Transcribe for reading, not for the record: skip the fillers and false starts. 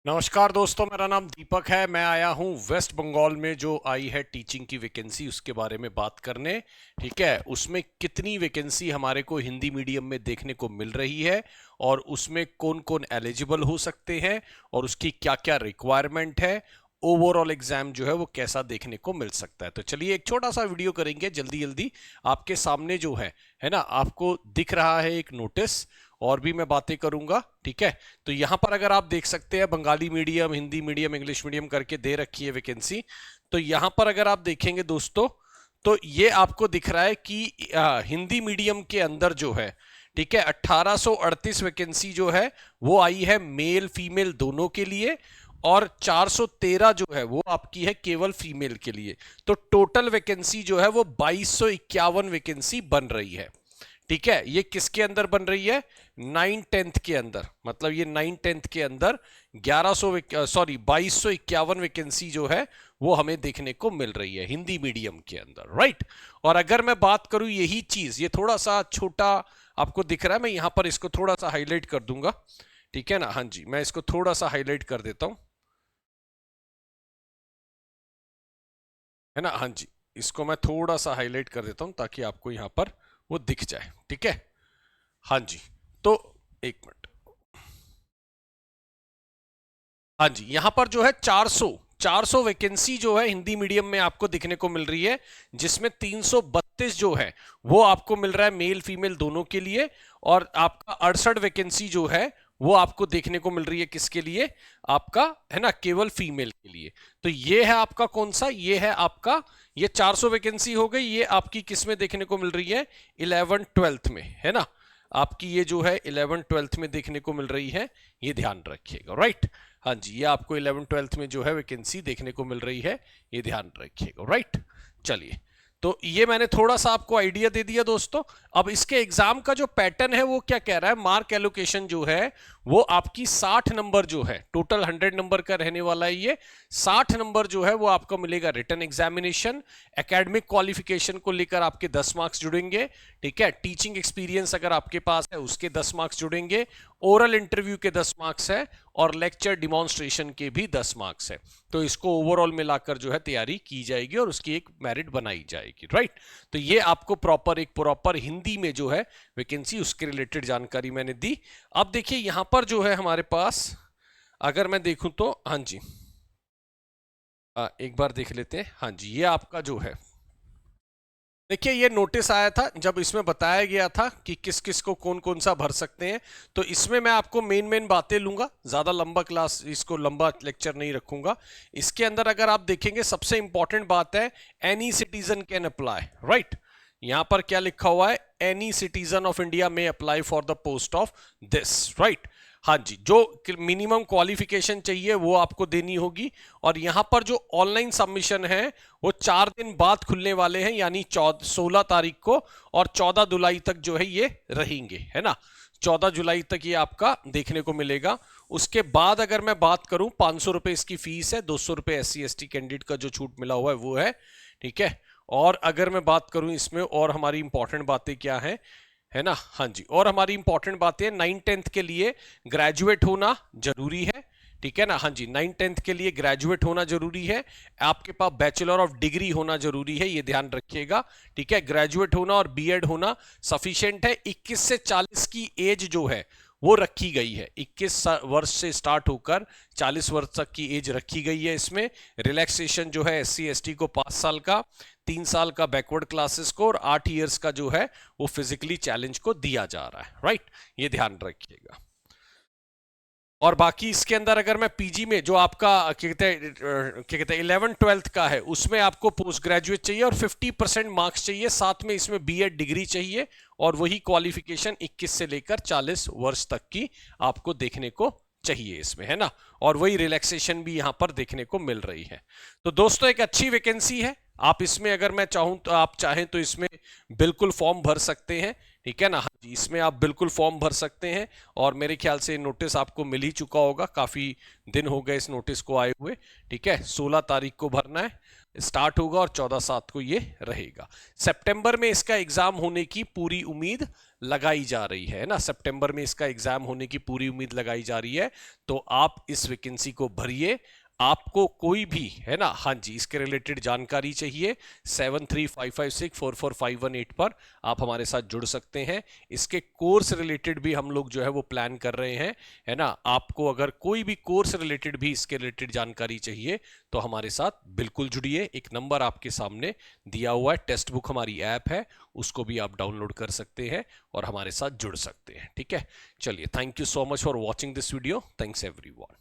नमस्कार दोस्तों, मेरा नाम दीपक है। मैं आया हूं वेस्ट बंगाल में जो आई है टीचिंग की वैकेंसी, उसके बारे में बात करने। ठीक है, उसमें कितनी वैकेंसी हमारे को हिंदी मीडियम में देखने को मिल रही है और उसमें कौन कौन एलिजिबल हो सकते हैं और उसकी क्या क्या रिक्वायरमेंट है, ओवरऑल एग्जाम जो है वो कैसा देखने को मिल सकता है। तो चलिए एक छोटा सा वीडियो करेंगे जल्दी जल्दी। आपके सामने जो है ना, आपको दिख रहा है एक नोटिस, और भी मैं बातें करूंगा। ठीक है, तो यहां पर अगर आप देख सकते हैं Bengali medium, Hindi medium, English medium करके दे रखी है वैकेंसी। तो यहां पर अगर आप देखेंगे दोस्तों, तो ये आपको दिख रहा है कि हिंदी मीडियम के अंदर जो है, ठीक है, 1838 वैकेंसी जो है वो आई है मेल फीमेल दोनों के लिए, और 413 जो है वो आपकी है केवल फीमेल के लिए। तो टोटल वैकेंसी जो है वो 2251 वैकेंसी बन रही है। ठीक है, ये किसके अंदर बन रही है? 9/10 के अंदर। मतलब ये 9/10 के अंदर 2251 वैकेंसी जो है वो हमें देखने को मिल रही है हिंदी मीडियम के अंदर, राइट। और अगर मैं बात करूं यही चीज, ये थोड़ा सा छोटा आपको दिख रहा है, मैं यहां पर इसको थोड़ा सा हाईलाइट कर दूंगा। ठीक है ना, हाँ जी, मैं इसको थोड़ा सा हाईलाइट कर देता हूं, है ना। हाँ जी, इसको मैं थोड़ा सा हाईलाइट कर देता हूं ताकि आपको यहां पर वो दिख जाए। ठीक है, हाँ जी। तो एक मिनट, हाँ जी, यहां पर जो है 400 वैकेंसी जो है हिंदी मीडियम में आपको दिखने को मिल रही है, जिसमें 332 जो है वो आपको मिल रहा है मेल फीमेल दोनों के लिए, और आपका 68 वैकेंसी जो है वो आपको देखने को मिल रही है किसके लिए? आपका, है ना, केवल फीमेल के लिए। तो ये है आपका कौन सा? ये है आपका, ये 400 वैकेंसी हो गई, ये आपकी किस में देखने को मिल रही है? 11th-12th में, है ना। आपकी ये जो है 11th-12th में देखने को मिल रही है, ये ध्यान रखिएगा, राइट। हाँ जी, ये आपको 11th-12th में जो है वैकेंसी देखने को मिल रही है, ये ध्यान रखिएगा, राइट। चलिए, तो ये मैंने थोड़ा सा आपको आइडिया दे दिया दोस्तों। अब इसके एग्जाम का जो पैटर्न है वो क्या कह रहा है? मार्क एलोकेशन जो है वो आपकी 60 नंबर जो है, टोटल 100 नंबर का रहने वाला है ये। 60 नंबर जो है वो आपको मिलेगा रिटन एग्जामिनेशन। एकेडमिक क्वालिफिकेशन को लेकर आपके 10 मार्क्स जुड़ेंगे। ठीक है, टीचिंग एक्सपीरियंस अगर आपके पास है उसके 10 मार्क्स जुड़ेंगे। ओरल इंटरव्यू के 10 मार्क्स है, और लेक्चर डिमॉन्स्ट्रेशन के भी 10 मार्क्स है। तो इसको ओवरऑल मिलाकर जो है तैयारी की जाएगी और उसकी एक मेरिट बनाई जाएगी, राइट। तो ये आपको प्रॉपर हिंदी में जो है वैकेंसी, उसके रिलेटेड जानकारी मैंने दी। अब देखिए यहां पर जो है हमारे पास, अगर मैं देखूं तो, हाँ जी, एक बार देख लेते हैं। हाँ जी, ये आपका जो है, देखिए ये नोटिस आया था जब इसमें बताया गया था कि किस किस को कौन कौन सा भर सकते हैं। तो इसमें मैं आपको मेन बातें लूंगा, ज्यादा लंबा क्लास, इसको लंबा लेक्चर नहीं रखूंगा। इसके अंदर अगर आप देखेंगे सबसे इंपॉर्टेंट बात है, any citizen can apply, right. यहां पर क्या लिखा हुआ है? एनी सिटीजन ऑफ इंडिया में apply for the post of this, right. हाँ जी, जो मिनिमम क्वालिफिकेशन चाहिए वो आपको देनी होगी। और यहां पर जो ऑनलाइन सबमिशन है वो 4 दिन बाद खुलने वाले हैं, यानी 16 तारीख को, और 14 जुलाई तक जो है ये रहेंगे, है ना। 14 जुलाई तक ये आपका देखने को मिलेगा। उसके बाद अगर मैं बात करूं, 500 रुपए इसकी फीस है, 200 रुपए SC ST कैंडिडेट का जो छूट मिला हुआ है वो है। ठीक है, और अगर मैं बात करूं इसमें और हमारी इंपॉर्टेंट बातें क्या है ना। हाँ जी, और हमारी इंपॉर्टेंट बातें, 9/10 के लिए ग्रेजुएट होना जरूरी है। ठीक है ना, हाँ जी, 9/10 के लिए ग्रेजुएट होना जरूरी है। आपके पास बैचलर ऑफ डिग्री होना जरूरी है, ये ध्यान रखिएगा। ठीक है, ग्रेजुएट होना और बीएड होना सफिशिएंट है। 21 से 40 की एज जो है वो रखी गई है, 21 वर्ष से स्टार्ट होकर 40 वर्ष तक की एज रखी गई है इसमें। रिलैक्सेशन जो है SC ST को 5 साल का, 3 साल का बैकवर्ड क्लासेस को, और 8 इयर्स का जो है वो फिजिकली चैलेंज को दिया जा रहा है, राइट। ये ध्यान रखिएगा। और बाकी इसके अंदर अगर मैं पीजी में जो आपका क्या कहते हैं 11th-12th का है, उसमें आपको पोस्ट ग्रेजुएट चाहिए और 50% मार्क्स चाहिए, साथ में इसमें बीएड डिग्री चाहिए, और वही क्वालिफिकेशन 21 से लेकर 40 वर्ष तक की आपको देखने को चाहिए इसमें, है ना। और वही रिलैक्सेशन भी यहां पर देखने को मिल रही है। तो दोस्तों एक अच्छी वैकेंसी है। आप इसमें, अगर मैं चाहूं तो, आप चाहें तो इसमें बिल्कुल फॉर्म भर सकते हैं। ठीक है ना। हाँ जी, इसमें आप बिल्कुल फॉर्म भर सकते हैं और मेरे ख्याल से नोटिस आपको मिल ही चुका होगा, काफी दिन हो गए इस नोटिस को आए हुए। ठीक है, 16 तारीख को भरना है, स्टार्ट होगा और 14/7 को ये रहेगा। सितंबर में इसका एग्जाम होने की पूरी उम्मीद लगाई जा रही है ना, सितंबर में इसका एग्जाम होने की पूरी उम्मीद लगाई जा रही है। तो आप इस वैकेंसी को भरिए। आपको कोई भी है ना, हाँ जी, इसके रिलेटेड जानकारी चाहिए 7355644518 पर आप हमारे साथ जुड़ सकते हैं। इसके कोर्स रिलेटेड भी हम लोग जो है वो प्लान कर रहे हैं, है ना। आपको अगर कोई भी कोर्स रिलेटेड भी इसके रिलेटेड जानकारी चाहिए तो हमारे साथ बिल्कुल जुड़िए। एक नंबर आपके सामने दिया हुआ है, टेक्स्ट बुक हमारी ऐप है, उसको भी आप डाउनलोड कर सकते हैं और हमारे साथ जुड़ सकते हैं। ठीक है, चलिए, thank you so much for watching this video. Thanks everyone.